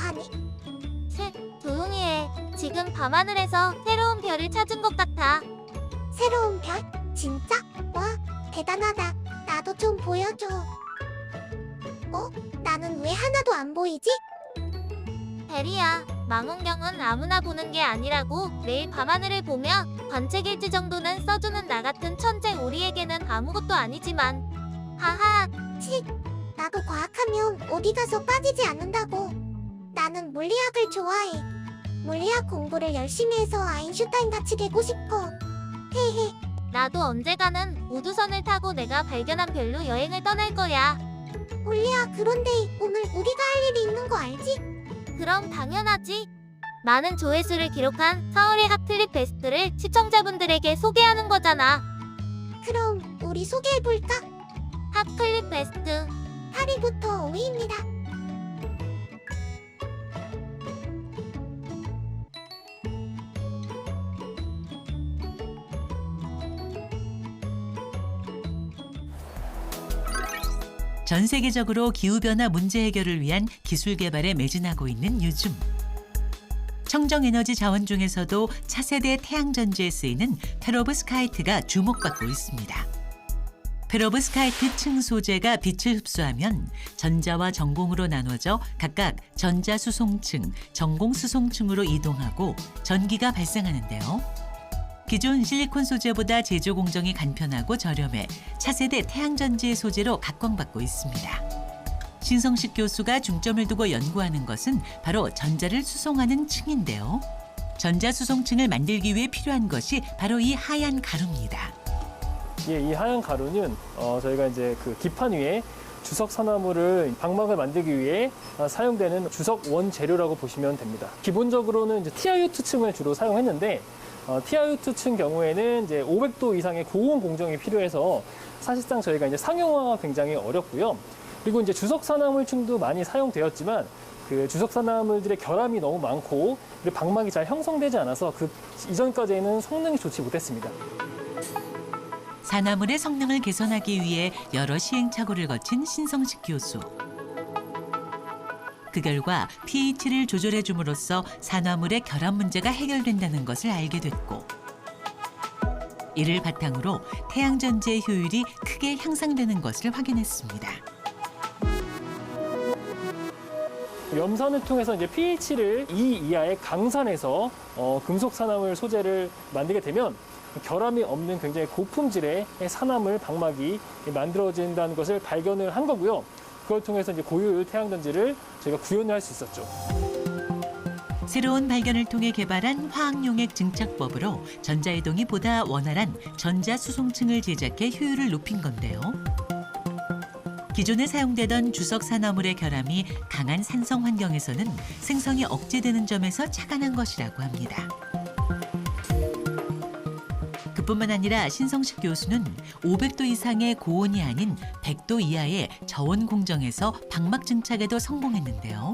하니? 조용히 해. 지금 밤하늘에서 새로운 별을 찾은 것 같아. 새로운 별? 진짜? 와, 대단하다. 나도 좀 보여줘. 나는 왜 하나도 안 보이지? 베리야, 망원경은 아무나 보는 게 아니라고. 매일 밤하늘을 보며 관측일지 정도는 써주는 나 같은 천재 우리에게는 아무것도 아니지만. 하하. 나도 과학하면 어디 가서 빠지지 않는다고. 나는 물리학을 좋아해. 물리학 공부를 열심히 해서 아인슈타인 같이 되고 싶어. 헤헤. 나도 언젠가는 우주선을 타고 내가 발견한 별로 여행을 떠날 거야. 올리야, 그런데 오늘 우리가 할 일이 있는 거 알지? 그럼 당연하지. 많은 조회수를 기록한 서울의 핫클립 베스트를 시청자분들에게 소개하는 거잖아. 그럼 우리 소개해볼까? 핫클립 베스트 8위부터 5위입니다. 전 세계적으로 기후변화 문제 해결을 위한 기술 개발에 매진하고 있는 요즘. 청정에너지 자원 중에서도 차세대 태양전지에 쓰이는 페로브스카이트가 주목받고 있습니다. 페로브스카이트 층 소재가 빛을 흡수하면 전자와 전공으로 나눠져 각각 전자수송층, 전공수송층으로 이동하고 전기가 발생하는데요. 기존 실리콘 소재보다 제조 공정이 간편하고 저렴해 차세대 태양전지의 소재로 각광받고 있습니다. 신성식 교수가 중점을 두고 연구하는 것은 바로 전자를 수송하는 층인데요. 전자수송층을 만들기 위해 필요한 것이 바로 이 하얀 가루입니다. 이 하얀 가루는 저희가 이제 그 기판 위에 주석 산화물을 방막을 만들기 위해 사용되는 주석 원재료라고 보시면 됩니다. 기본적으로는 이제 TiO2층을 주로 사용했는데 TiO2층 경우에는 이제 500도 이상의 고온 공정이 필요해서 사실상 저희가 이제 상용화가 굉장히 어렵고요. 그리고 이제 주석 산화물층도 많이 사용되었지만 그 주석 산화물들의 결함이 너무 많고 그리고 방막이 잘 형성되지 않아서 그 이전까지는 성능이 좋지 못했습니다. 산화물의 성능을 개선하기 위해 여러 시행착오를 거친 신성식 교수. 그 결과 pH를 조절해 줌으로써 산화물의 결함 문제가 해결된다는 것을 알게 됐고, 이를 바탕으로 태양전지의 효율이 크게 향상되는 것을 확인했습니다. 염산을 통해서 이제 pH를 2 이하의 강산에서 금속 산화물 소재를 만들게 되면 결함이 없는 굉장히 고품질의 산화물 방막이 만들어진다는 것을 발견을 한 거고요. 그걸 통해서 이제 고효율 태양전지를 저희가 구현을 할 수 있었죠. 새로운 발견을 통해 개발한 화학용액 증착법으로 전자이동이 보다 원활한 전자수송층을 제작해 효율을 높인 건데요. 기존에 사용되던 주석 산화물의 결함이 강한 산성 환경에서는 생성이 억제되는 점에서 착안한 것이라고 합니다. 그뿐만 아니라 신성식 교수는 500도 이상의 고온이 아닌 100도 이하의 저온 공정에서 방막 증착에도 성공했는데요.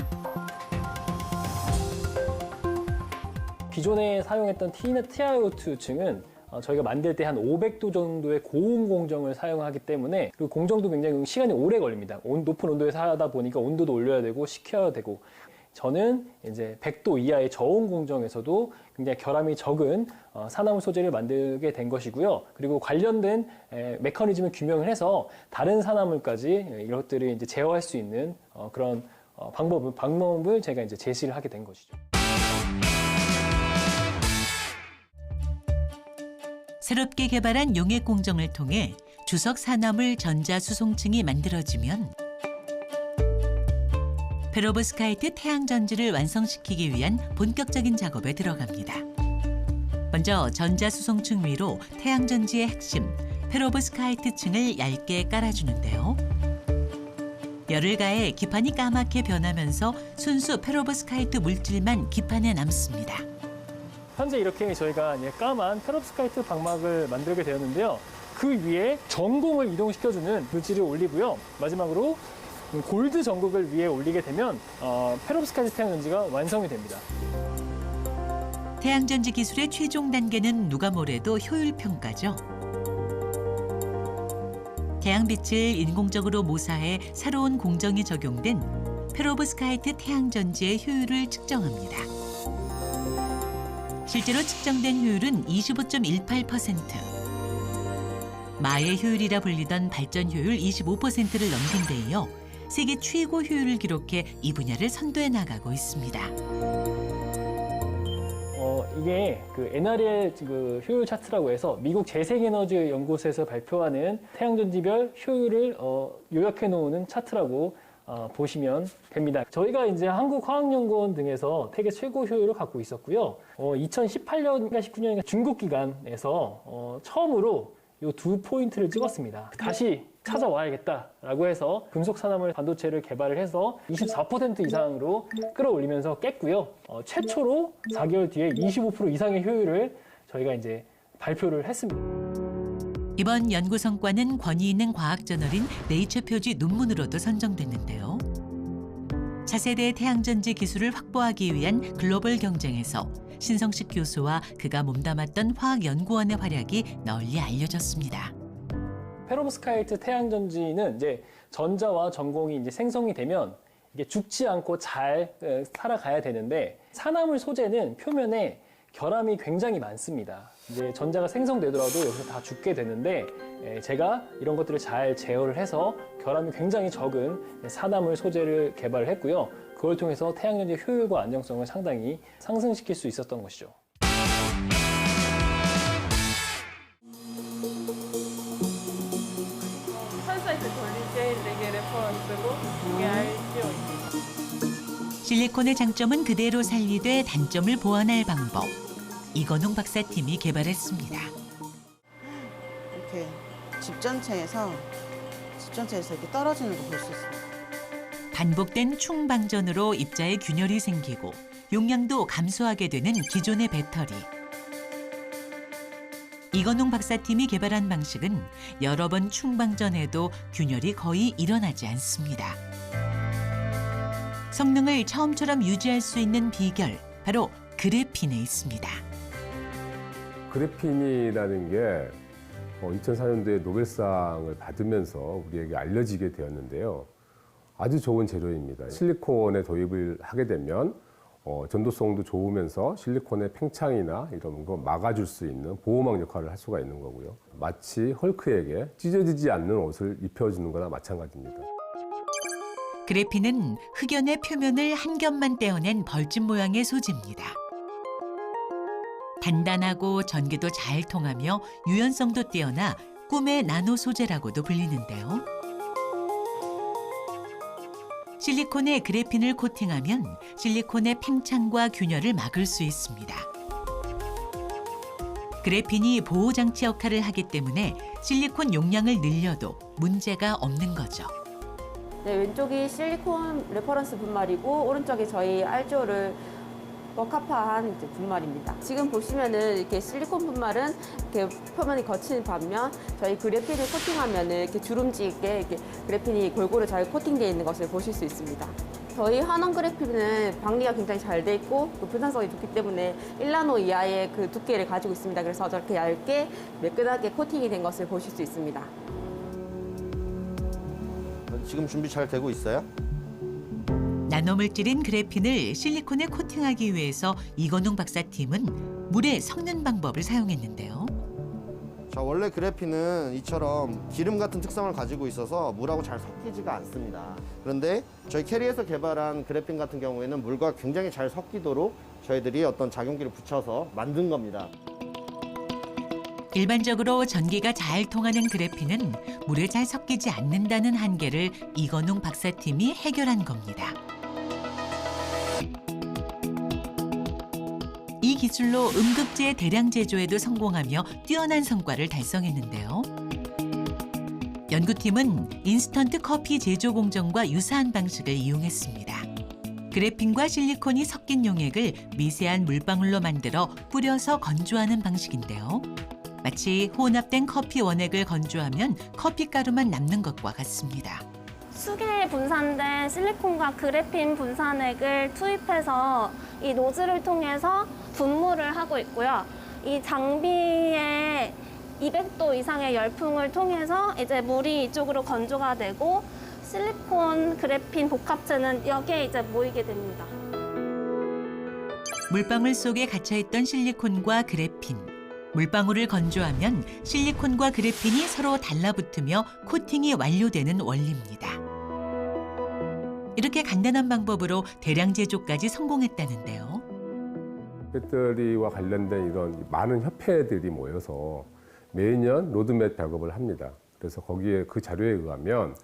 기존에 사용했던 TiO2층은 저희가 만들 때 한 500도 정도의 고온 공정을 사용하기 때문에 그리고 공정도 굉장히 시간이 오래 걸립니다. 높은 온도에서 하다 보니까 온도도 올려야 되고 식혀야 되고, 저는 이제 100도 이하의 저온 공정에서도 굉장히 결함이 적은 산화물 소재를 만들게 된 것이고요. 그리고 관련된 메커니즘을 규명을 해서 다른 산화물까지 이것들을 이제 제어할 수 있는 그런 방법을 제가 이제 제시를 하게 된 것이죠. 새롭게 개발한 용액 공정을 통해 주석 산화물 전자 수송층이 만들어지면 페로브스카이트 태양전지를 완성시키기 위한 본격적인 작업에 들어갑니다. 먼저 전자수송층 위로 태양전지의 핵심, 페로브스카이트 층을 얇게 깔아주는데요. 열을 가해 기판이 까맣게 변하면서 순수 페로브스카이트 물질만 기판에 남습니다. 현재 이렇게 저희가 이제 까만 페로브스카이트 방막을 만들게 되었는데요. 그 위에 전공을 이동시켜주는 물질을 올리고요. 마지막으로 골드 전극을 위에 올리게 되면 페로브스카이트 태양전지가 완성이 됩니다. 태양전지 기술의 최종 단계는 누가 뭐래도 효율 평가죠. 태양빛을 인공적으로 모사해 새로운 공정이 적용된 페로브스카이트 태양전지의 효율을 측정합니다. 실제로 측정된 효율은 25.18%. 마의 효율이라 불리던 발전 효율 25%를 넘긴 데 이어 세계 최고 효율을 기록해 이 분야를 선도해 나가고 있습니다. 이게 그 NREL 그 효율 차트라고 해서 미국 재생에너지 연구소에서 발표하는 태양전지별 효율을 요약해 놓은 차트라고 보시면 됩니다. 저희가 이제 한국화학연구원 등에서 세계 최고 효율을 갖고 있었고요. 2018년인가 19년인가 중국 기관에서 처음으로 이 두 포인트를 찍었습니다. 다시 찾아와야겠다라고 해서 금속 산화물 반도체를 개발을 해서 24% 이상으로 끌어올리면서 깼고요. 최초로 4개월 뒤에 25% 이상의 효율을 저희가 이제 발표를 했습니다. 이번 연구 성과는 권위 있는 과학 저널인 네이처 표지 논문으로도 선정됐는데요. 차세대 태양전지 기술을 확보하기 위한 글로벌 경쟁에서 신성식 교수와 그가 몸담았던 화학연구원의 활약이 널리 알려졌습니다. 페로브스카이트 태양전지는 이제 전자와 전공이 이제 생성이 되면 이게 죽지 않고 잘 살아가야 되는데 산화물 소재는 표면에 결함이 굉장히 많습니다. 이제 전자가 생성되더라도 여기서 다 죽게 되는데 제가 이런 것들을 잘 제어를 해서 결함이 굉장히 적은 산화물 소재를 개발을 했고요. 그걸 통해서 태양전지의 효율과 안정성을 상당히 상승시킬 수 있었던 것이죠. 산사이트 돌릴 제일 4개 레퍼런스고 이게 RTO. 실리콘의 장점은 그대로 살리되 단점을 보완할 방법. 이건웅 박사팀이 개발했습니다. 이렇게 집 전체에서 이렇게 떨어지는 거 볼 수 있습니다. 반복된 충방전으로 입자에 균열이 생기고 용량도 감소하게 되는 기존의 배터리. 이건웅 박사팀이 개발한 방식은 여러 번 충방전해도 균열이 거의 일어나지 않습니다. 성능을 처음처럼 유지할 수 있는 비결, 바로 그래핀에 있습니다. 그래핀이라는 게 2004년도에 노벨상을 받으면서 우리에게 알려지게 되었는데요. 아주 좋은 재료입니다. 실리콘에 도입을 하게 되면 전도성도 좋으면서 실리콘의 팽창이나 이런 거 막아줄 수 있는 보호막 역할을 할 수가 있는 거고요. 마치 헐크에게 찢어지지 않는 옷을 입혀주는 거나 마찬가지입니다. 그래핀은 흑연의 표면을 한 겹만 떼어낸 벌집 모양의 소재입니다. 단단하고 전기도 잘 통하며 유연성도 뛰어나 꿈의 나노 소재라고도 불리는데요. 실리콘에 그래핀을 코팅하면 실리콘의 팽창과 균열을 막을 수 있습니다. 그래핀이 보호장치 역할을 하기 때문에 실리콘 용량을 늘려도 문제가 없는 거죠. 네, 왼쪽이 실리콘 레퍼런스 분말이고 오른쪽이 저희 알조를 버카파한 이제 분말입니다. 지금 보시면은 이렇게 실리콘 분말은 이렇게 표면이 거치는 반면 저희 그래핀을 코팅하면은 이렇게 주름지게 이렇게 그래핀이 골고루 잘 코팅되어 있는 것을 보실 수 있습니다. 저희 한원 그래핀은 방리가 굉장히 잘 돼 있고 또 분산성이 좋기 때문에 1나노 이하의 그 두께를 가지고 있습니다. 그래서 저렇게 얇게 매끈하게 코팅이 된 것을 보실 수 있습니다. 지금 준비 잘 되고 있어요? 나노물질인 그래핀을 실리콘에 코팅하기 위해서 이건웅 박사팀은 물에 섞는 방법을 사용했는데요. 자, 원래 그래핀은 이처럼 기름 같은 특성을 가지고 있어서 물하고 잘 섞이지가 않습니다. 그런데 저희 캐리에서 개발한 그래핀 같은 경우에는 물과 굉장히 잘 섞이도록 저희들이 어떤 작용기를 붙여서 만든 겁니다. 일반적으로 전기가 잘 통하는 그래핀은 물에 잘 섞이지 않는다는 한계를 이건웅 박사팀이 해결한 겁니다. 이 기술로 음극재 대량 제조에도 성공하며 뛰어난 성과를 달성했는데요. 연구팀은 인스턴트 커피 제조 공정과 유사한 방식을 이용했습니다. 그래핀과 실리콘이 섞인 용액을 미세한 물방울로 만들어 뿌려서 건조하는 방식인데요. 마치 혼합된 커피 원액을 건조하면 커피가루만 남는 것과 같습니다. 수계에 분산된 실리콘과 그래핀 분산액을 투입해서 이 노즐을 통해서 분무를 하고 있고요. 이 장비에 200도 이상의 열풍을 통해서 이제 물이 이쪽으로 건조가 되고 실리콘, 그래핀 복합체는 여기에 이제 모이게 됩니다. 물방울 속에 갇혀있던 실리콘과 그래핀. 물방울을 건조하면 실리콘과 그래핀이 서로 달라붙으며 코팅이 완료되는 원리입니다. 이렇게 간단한 방법으로 대량 제조까지 성공했다는데요. 배터리와 관련된 이런 많은 협회들이 모여서 매년 로드맵 작업을 합니다. 그래서 거기에 그 자료에 의하면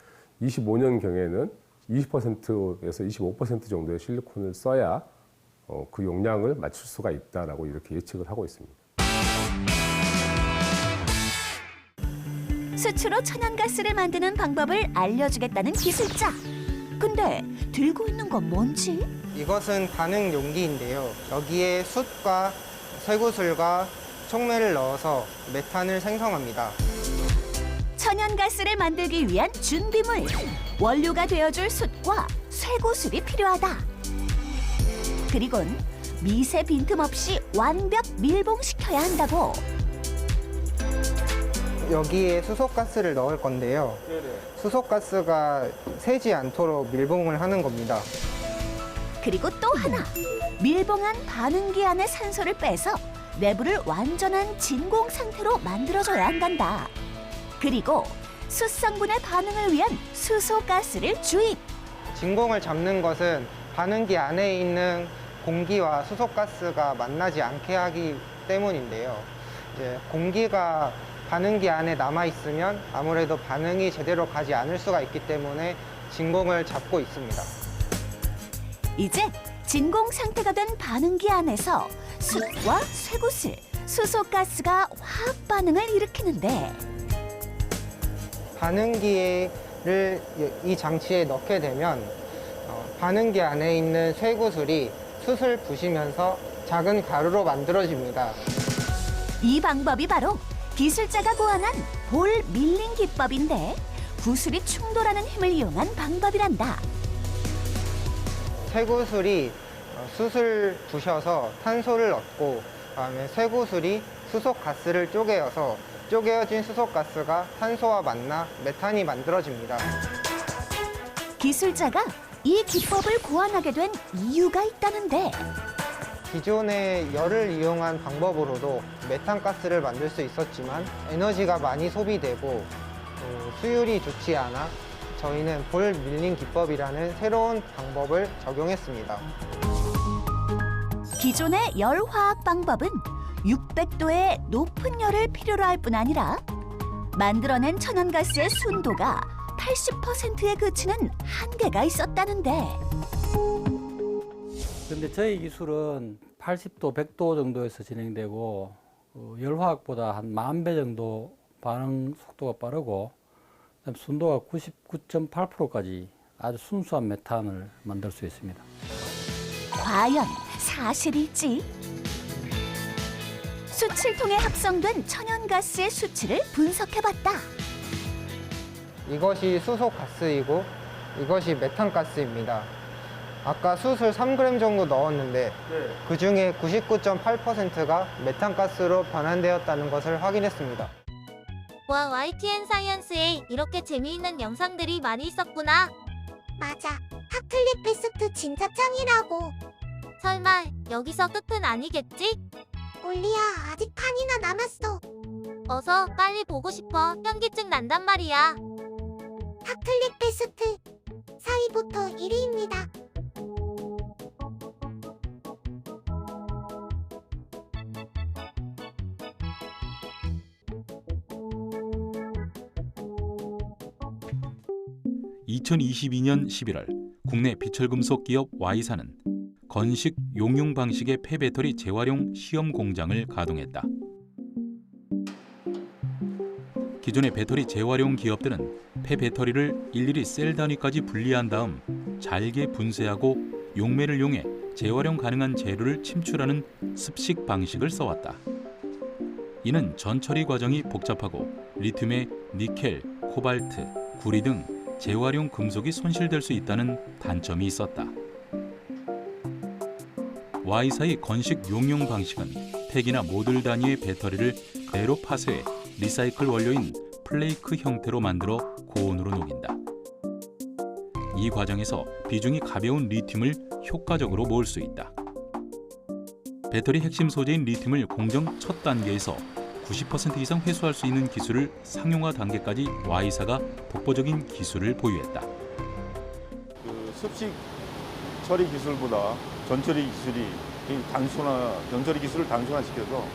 25년경에는 20%에서 25% 정도의 실리콘을 써야 그 용량을 맞출 수가 있다라고 이렇게 예측을 하고 있습니다. 수치로 천연가스를 만드는 방법을 알려주겠다는 기술자. 근데 들고 있는 건 뭔지? 이것은 반응 용기인데요. 여기에 숯과 쇠구슬과 촉매를 넣어서 메탄을 생성합니다. 천연가스를 만들기 위한 준비물. 원료가 되어줄 숯과 쇠구슬이 필요하다. 그리곤 미세 빈틈없이 완벽 밀봉시켜야 한다고. 여기에 수소가스를 넣을 건데요. 수소가스가 새지 않도록 밀봉을 하는 겁니다. 그리고 또 하나. 밀봉한 반응기 안의 산소를 빼서 내부를 완전한 진공 상태로 만들어줘야 한단다. 그리고 숯성분의 반응을 위한 수소가스를 주입. 진공을 잡는 것은 반응기 안에 있는 공기와 수소가스가 만나지 않게 하기 때문인데요. 이제 공기가 반응기 안에 남아있으면 아무래도 반응이 제대로 가지 않을 수가 있기 때문에 진공을 잡고 있습니다. 이제 진공 상태가 된 반응기 안에서 숯과 쇠구슬, 수소가스가 화학 반응을 일으키는데 반응기를 이 장치에 넣게 되면 반응기 안에 있는 쇠구슬이 숯을 부시면서 작은 가루로 만들어집니다. 이 방법이 바로 기술자가 고안한 볼 밀링 기법인데 구슬이 충돌하는 힘을 이용한 방법이란다. 쇠구슬이 숯을 부셔서 탄소를 얻고 그다음에 쇠구슬이 수소가스를 쪼개어서 쪼개어진 수소가스가 탄소와 만나 메탄이 만들어집니다. 기술자가 이 기법을 고안하게 된 이유가 있다는데 기존의 열을 이용한 방법으로도 메탄가스를 만들 수 있었지만 에너지가 많이 소비되고 수율이 좋지 않아 저희는 볼 밀링 기법이라는 새로운 방법을 적용했습니다. 기존의 열화학 방법은 600도의 높은 열을 필요로 할 뿐 아니라 만들어낸 천연가스의 순도가 80%에 그치는 한계가 있었다는데 그런데 저희 기술은 80도, 100도 정도에서 진행되고 열화학보다 한 10,000배 정도 반응 속도가 빠르고 순도가 99.8%까지 아주 순수한 메탄을 만들 수 있습니다. 과연 사실일지? 수칠통에 합성된 천연가스의 수치를 분석해봤다. 이것이 수소가스이고 이것이 메탄가스입니다. 아까 숯을 3g 정도 넣었는데 그 중에 99.8%가 메탄가스로 변환되었다는 것을 확인했습니다. 와, YTN 사이언스에 이렇게 재미있는 영상들이 많이 있었구나. 맞아. 핫클립 베스트 진짜 짱이라고. 설마 여기서 끝은 아니겠지? 올리야, 아직 판이나 남았어. 어서 빨리 보고 싶어. 현기증 난단 말이야. 핫클립 베스트 4위부터 1위입니다. (2022년 11월) 국내 비철금속 기업 Y사는 건식 용융 방식의 폐배터리 재활용 시험 공장을 가동했다. 기존의 배터리 재활용 기업들은 폐배터리를 일일이 셀 단위까지 분리한 다음 잘게 분쇄하고 용매를 이용해 재활용 가능한 재료를 침출하는 습식 방식을 써왔다. 이는 전처리 과정이 복잡하고 리튬의 니켈, 코발트, 구리 등 재활용 금속이 손실될 수 있다는 단점이 있었다. Y사의 건식 용융 방식은 팩이나 모듈 단위의 배터리를 그대로 파쇄해 리사이클 원료인 플레이크 형태로 만들어 고온으로 녹인다. 이 과정에서 비중이 가벼운 리튬을 효과적으로 모을 수 있다. 배터리 핵심 소재인 리튬을 공정 첫 단계에서 90% 이상 회수할 수 있는 기술을 상용화 단계까지 Y사가 독보적인 기술을 보유했다. 습식 처리 기술보다 전처리 기술이 전처리 기술을 단순화시켜서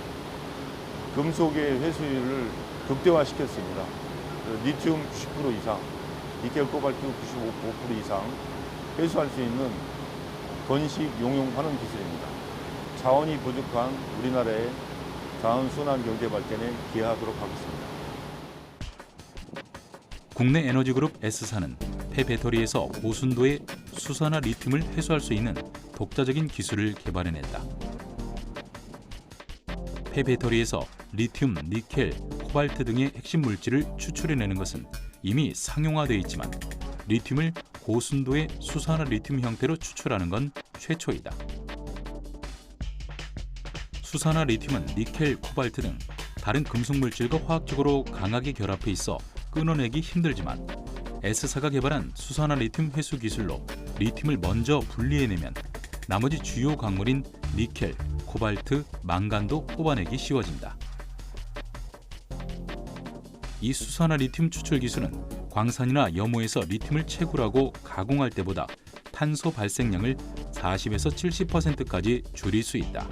금속의 회수율을 극대화시켰습니다. 리튬 90% 이상, 니켈, 코발트 95% 이상 회수할 수 있는 건식 용융하는 기술입니다. 자원이 부족한 우리나라의 자원순환 경제 발전에 기여하도록 하겠습니다. 국내 에너지그룹 S사는 폐배터리에서 고순도의 수산화 리튬을 회수할 수 있는 독자적인 기술을 개발해냈다. 폐배터리에서 리튬, 니켈, 코발트 등의 핵심 물질을 추출해내는 것은 이미 상용화되어 있지만 리튬을 고순도의 수산화 리튬 형태로 추출하는 건 최초이다. 수산화 리튬은 니켈, 코발트 등 다른 금속 물질과 화학적으로 강하게 결합해 있어 끊어내기 힘들지만 S사가 개발한 수산화 리튬 회수 기술로 리튬을 먼저 분리해내면 나머지 주요 광물인 니켈, 코발트, 망간도 뽑아내기 쉬워진다. 이 수산화 리튬 추출 기술은 광산이나 염호에서 리튬을 채굴하고 가공할 때보다 탄소 발생량을 40에서 70%까지 줄일 수 있다.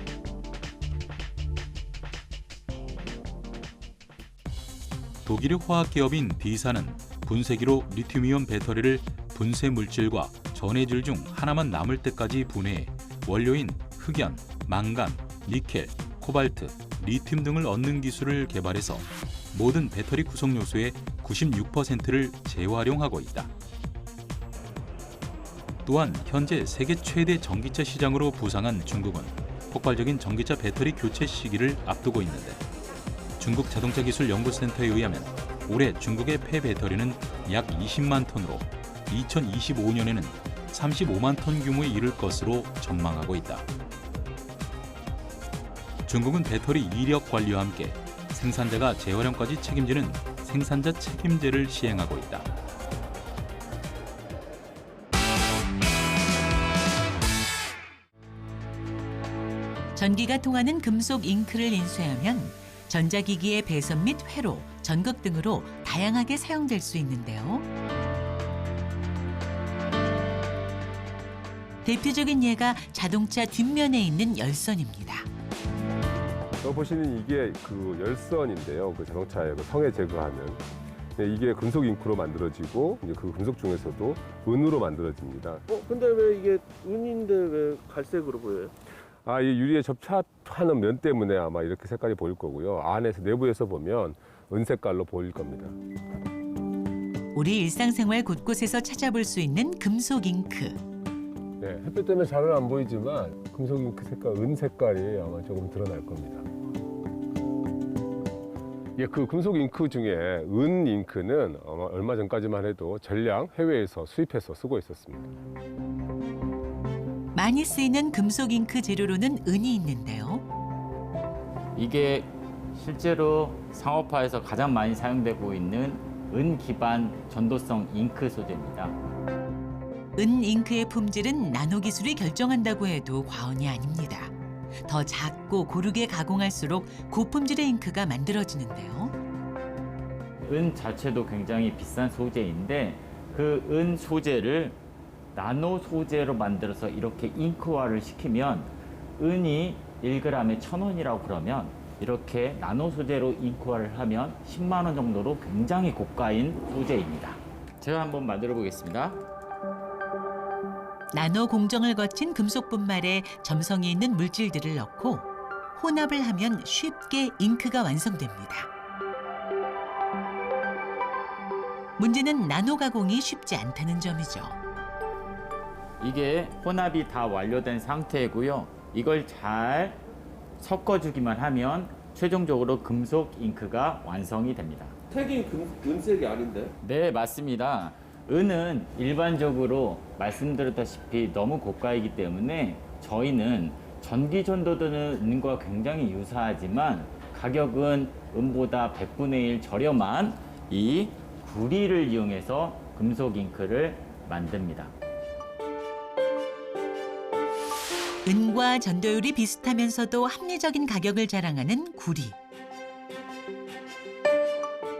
독일의 화학기업인 D사는 분쇄기로 리튬이온 배터리를 분쇄 물질과 전해질 중 하나만 남을 때까지 분해해 원료인 흑연, 망간, 니켈, 코발트, 리튬 등을 얻는 기술을 개발해서 모든 배터리 구성 요소의 96%를 재활용하고 있다. 또한 현재 세계 최대 전기차 시장으로 부상한 중국은 폭발적인 전기차 배터리 교체 시기를 앞두고 있는데 중국 자동차 기술 연구센터에 의하면 올해 중국의 폐배터리는 약 20만 톤으로 2025년에는 35만 톤 규모에 이를 것으로 전망하고 있다. 중국은 배터리 이력 관리와 함께 생산자가 재활용까지 책임지는 생산자 책임제를 시행하고 있다. 전기가 통하는 금속 잉크를 인쇄하면 전자기기의 배선 및 회로, 전극 등으로 다양하게 사용될 수 있는데요. 대표적인 예가 자동차 뒷면에 있는 열선입니다. 보시는 이게 그 열선인데요. 그 자동차의 그 성에 제거하는 이게 금속 잉크로 만들어지고 이제 그 금속 중에서도 은으로 만들어집니다. 근데 왜 이게 은인데 왜 갈색으로 보여요? 이 유리에 접착하는 면 때문에 아마 이렇게 색깔이 보일 거고요. 안에서 내부에서 보면 은색깔로 보일 겁니다. 우리 일상생활 곳곳에서 찾아볼 수 있는 금속 잉크. 네, 햇빛 때문에 잘은 안 보이지만 금속 잉크 색깔, 은 색깔이 아마 조금 드러날 겁니다. 예, 그 금속 잉크 중에 은 잉크는 아마 얼마 전까지만 해도 전량 해외에서 수입해서 쓰고 있었습니다. 많이 쓰이는 금속 잉크 재료로는 은이 있는데요. 이게 실제로 상업화에서 가장 많이 사용되고 있는 은 기반 전도성 잉크 소재입니다. 은 잉크의 품질은 나노 기술이 결정한다고 해도 과언이 아닙니다. 더 작고 고르게 가공할수록 고품질의 잉크가 만들어지는데요. 은 자체도 굉장히 비싼 소재인데 그 은 소재를 나노 소재로 만들어서 이렇게 잉크화를 시키면 은이 1g에 1,000원이라고 그러면 이렇게 나노 소재로 잉크화를 하면 10만 원 정도로 굉장히 고가인 소재입니다. 제가 한번 만들어 보겠습니다. 나노 공정을 거친 금속 분말에 점성이 있는 물질들을 넣고 혼합을 하면 쉽게 잉크가 완성됩니다. 문제는 나노 가공이 쉽지 않다는 점이죠. 이게 혼합이 다 완료된 상태이고요. 이걸 잘 섞어주기만 하면 최종적으로 금속 잉크가 완성이 됩니다. 색이 은색이 아닌데? 네, 맞습니다. 은은 일반적으로 말씀드렸다시피 너무 고가이기 때문에 저희는 전기 전도되는 은과 굉장히 유사하지만 가격은 은보다 100분의 1 저렴한 이 구리를 이용해서 금속 잉크를 만듭니다. 은과 전도율이 비슷하면서도 합리적인 가격을 자랑하는 구리.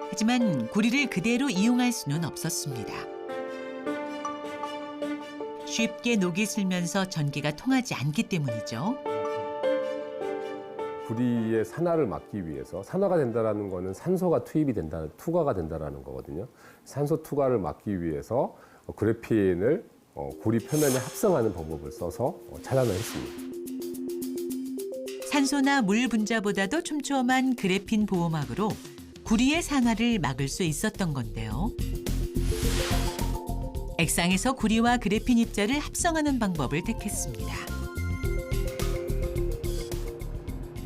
하지만 구리를 그대로 이용할 수는 없었습니다. 쉽게 녹이 슬면서 전기가 통하지 않기 때문이죠. 구리의 산화를 막기 위해서, 산화가 된다는 거는 산소가 투입이 된다, 투과가 된다는 거거든요. 산소 투과를 막기 위해서 그래핀을 구리 표면에 합성하는 방법을 써서 차단을 했습니다. 산소나 물 분자보다도 촘촘한 그래핀 보호막으로 구리의 산화를 막을 수 있었던 건데요. 액상에서 구리와 그래핀 입자를 합성하는 방법을 택했습니다.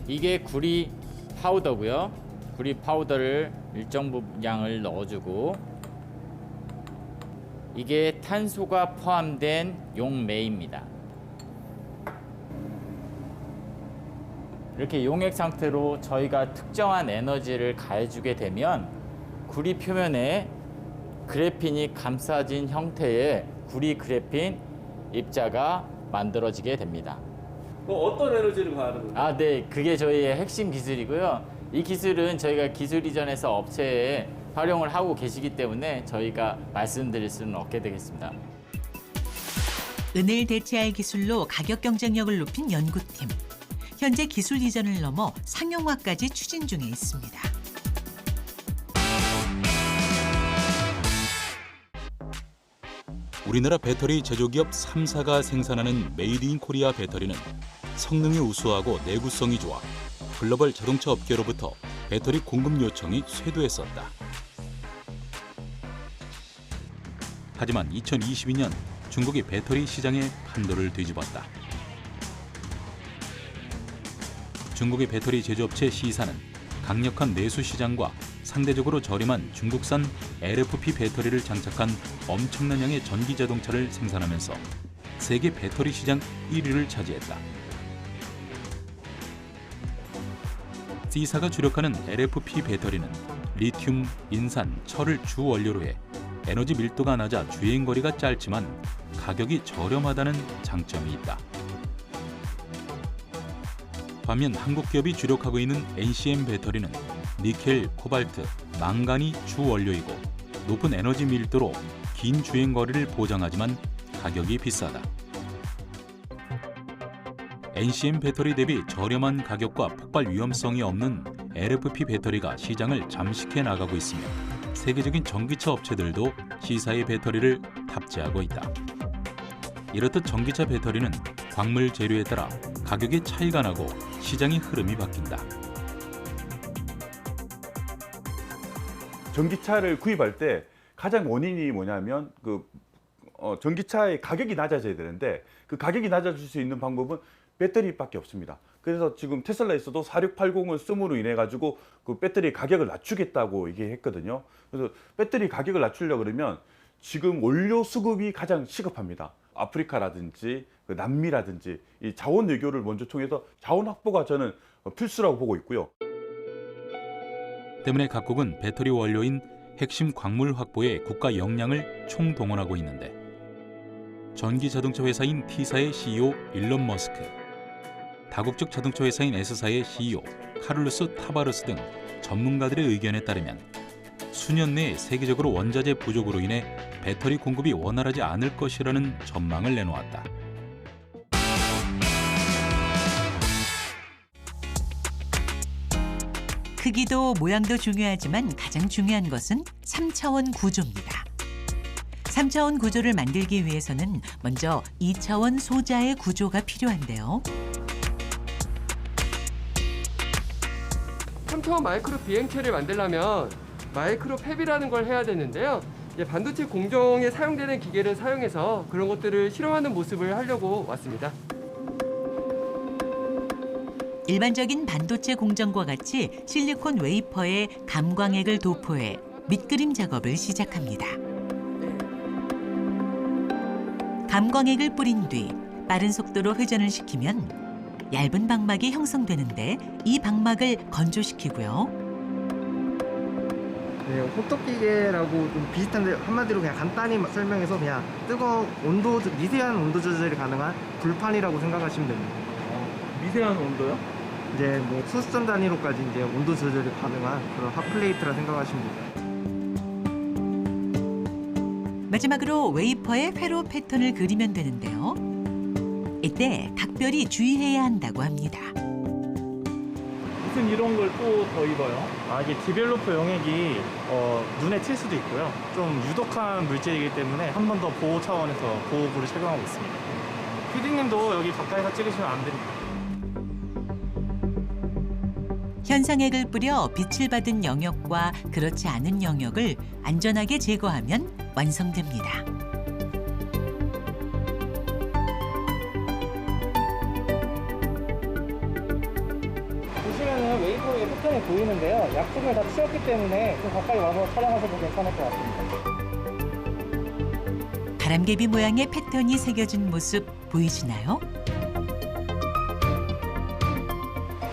이게 구리 파우더고요. 구리 파우더를 일정 부분량을 넣어주고, 이게 탄소가 포함된 용매입니다. 이렇게 용액 상태로 저희가 특정한 에너지를 가해주게 되면 구리 표면에 그래핀이 감싸진 형태의 구리 그래핀 입자가 만들어지게 됩니다. 어떤 에너지를 가하는 거예요? 네. 그게 저희의 핵심 기술이고요. 이 기술은 저희가 기술 이전에서 업체에 활용을 하고 계시기 때문에 저희가 말씀드릴 수는 없게 되겠습니다. 은을 대체할 기술로 가격 경쟁력을 높인 연구팀. 현재 기술 이전을 넘어 상용화까지 추진 중에 있습니다. 우리나라 배터리 제조기업 3사가 생산하는 메이드 인 코리아 배터리는 성능이 우수하고 내구성이 좋아 글로벌 자동차 업계로부터 배터리 공급 요청이 쇄도했었다. 하지만 2022년 중국이 배터리 시장의 판도를 뒤집었다. 중국의 배터리 제조업체 C사는 강력한 내수 시장과 상대적으로 저렴한 중국산 LFP 배터리를 장착한 엄청난 양의 전기 자동차를 생산하면서 세계 배터리 시장 1위를 차지했다. C사가 주력하는 LFP 배터리는 리튬, 인산, 철을 주 원료로 해 에너지 밀도가 낮아 주행거리가 짧지만 가격이 저렴하다는 장점이 있다. 반면 한국 기업이 주력하고 있는 NCM 배터리는 니켈, 코발트, 망간이 주 원료이고 높은 에너지 밀도로 긴 주행거리를 보장하지만 가격이 비싸다. NCM 배터리 대비 저렴한 가격과 폭발 위험성이 없는 LFP 배터리가 시장을 잠식해 나가고 있으며 세계적인 전기차 업체들도 C사의 배터리를 탑재하고 있다. 이렇듯 전기차 배터리는 광물 재료에 따라 가격의 차이가 나고 시장의 흐름이 바뀐다. 전기차를 구입할 때 가장 원인이 뭐냐면 전기차의 가격이 낮아져야 되는데 그 가격이 낮아질 수 있는 방법은 배터리밖에 없습니다. 그래서 지금 테슬라에서도 4680을 씀으로 인해 가지고 그 배터리 가격을 낮추겠다고 얘기했거든요. 그래서 배터리 가격을 낮추려고 그러면 지금 원료 수급이 가장 시급합니다. 아프리카라든지 남미라든지 이 자원 외교를 먼저 통해서 자원 확보가 저는 필수라고 보고 있고요. 때문에 각국은 배터리 원료인 핵심 광물 확보에 국가 역량을 총동원하고 있는데 전기 자동차 회사인 T사의 CEO 일론 머스크, 다국적 자동차 회사인 S사의 CEO 카를로스 타바르스 등 전문가들의 의견에 따르면 수년 내에 세계적으로 원자재 부족으로 인해 배터리 공급이 원활하지 않을 것이라는 전망을 내놓았다. 크기도 모양도 중요하지만 가장 중요한 것은 3차원 구조입니다. 3차원 구조를 만들기 위해서는 먼저 2차원 소자의 구조가 필요한데요. 3차원 마이크로 비행체를 만들려면 마이크로 팹이라는 걸 해야 되는데요. 반도체 공정에 사용되는 기계를 사용해서 그런 것들을 실험하는 모습을 하려고 왔습니다. 일반적인 반도체 공정과 같이 실리콘 웨이퍼에 감광액을 도포해 밑그림 작업을 시작합니다. 감광액을 뿌린 뒤 빠른 속도로 회전을 시키면 얇은 방막이 형성되는데 이 방막을 건조시키고요. 네, 호떡기계라고 좀 비슷한데 한마디로 그냥 간단히 설명해서 그냥 미세한 온도 조절이 가능한 불판이라고 생각하시면 됩니다. 미세한 온도요? 이제 뭐 수스톤 단위로까지 이제 온도 조절이 가능한 그런 핫플레이트라 생각하시면 됩니다. 마지막으로 웨이퍼에 회로 패턴을 그리면 되는데요. 이때 각별히 주의해야 한다고 합니다. 무슨 이런 걸 또 더 입어요? 이게 디벨로퍼 용액이 눈에 튈 수도 있고요. 좀 유독한 물질이기 때문에 한 번 더 보호 차원에서 보호구를 착용하고 있습니다. 피디님도 여기 가까이서 찍으시면 안 됩니다. 현상액을 뿌려 빛을 받은 영역과 그렇지 않은 영역을 안전하게 제거하면 완성됩니다. 보시면은 웨이퍼 위에 패턴이 보이는데요. 약품을 다 치웠기 때문에 좀 가까이 와서 촬영하셔도 괜찮을 것 같습니다. 바람개비 모양의 패턴이 새겨진 모습 보이시나요?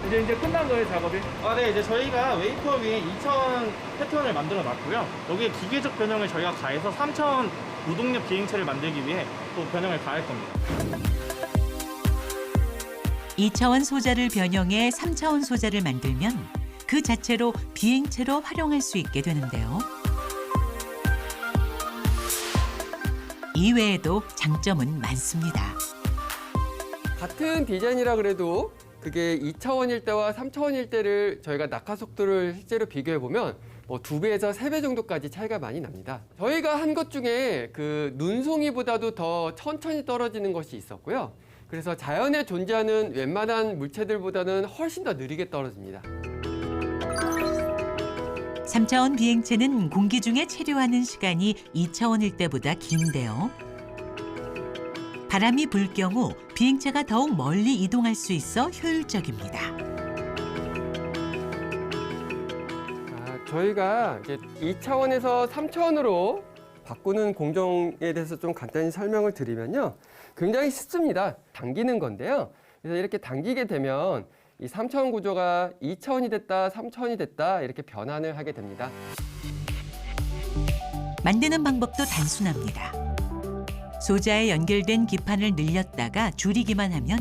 이제 끝난 거예요, 작업이? 네, 이제 저희가 웨이퍼 위에 2차원 패턴을 만들어 놨고요. 여기에 기계적 변형을 저희가 가해서 3차원 무동력 비행체를 만들기 위해 또 변형을 가할 겁니다. 2차원 소자를 변형해 3차원 소자를 만들면 그 자체로 비행체로 활용할 수 있게 되는데요. 이외에도 장점은 많습니다. 같은 디자인이라 그래도 그게 2차원일 때와 3차원일 때를 저희가 낙하 속도를 실제로 비교해 보면 뭐 2배에서 3배 정도까지 차이가 많이 납니다. 저희가 한 것 중에 그 눈송이보다도 더 천천히 떨어지는 것이 있었고요. 그래서 자연에 존재하는 웬만한 물체들보다는 훨씬 더 느리게 떨어집니다. 3차원 비행체는 공기 중에 체류하는 시간이 2차원일 때보다 긴데요. 바람이 불 경우 비행체가 더욱 멀리 이동할 수 있어 효율적입니다. 저희가 이제 2차원에서 3차원으로 바꾸는 공정에 대해서 좀 간단히 설명을 드리면요. 굉장히 쉽습니다. 당기는 건데요. 그래서 이렇게 당기게 되면 이 3차원 구조가 2차원이 됐다, 3차원이 됐다 이렇게 변환을 하게 됩니다. 만드는 방법도 단순합니다. 소자에 연결된 기판을 늘렸다가 줄이기만 하면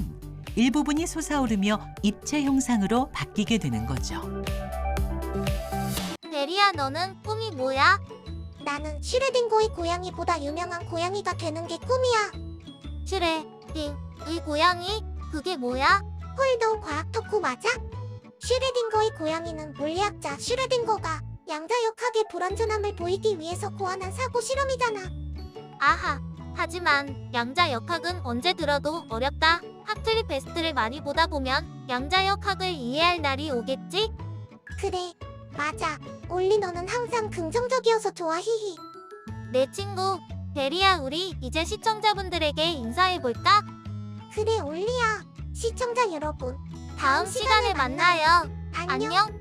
일부분이 솟아오르며 입체 형상으로 바뀌게 되는 거죠. 베리야, 너는 꿈이 뭐야? 나는 슈레딩거의 고양이보다 유명한 고양이가 되는 게 꿈이야. 슈레딩의 고양이? 그게 뭐야? 홀더 과학 덕후 맞아? 슈레딩거의 고양이는 물리학자 슈레딩거가 양자역학의 불완전함을 보이기 위해서 고안한 사고 실험이잖아. 아하, 하지만 양자역학은 언제 들어도 어렵다. 학트리 베스트를 많이 보다 보면 양자역학을 이해할 날이 오겠지? 그래, 맞아. 올리 너는 항상 긍정적이어서 좋아, 히히. 내 친구 베리야, 우리 이제 시청자분들에게 인사해볼까? 그래, 올리야. 시청자 여러분, 다음 시간에 만나요. 안녕. 안녕.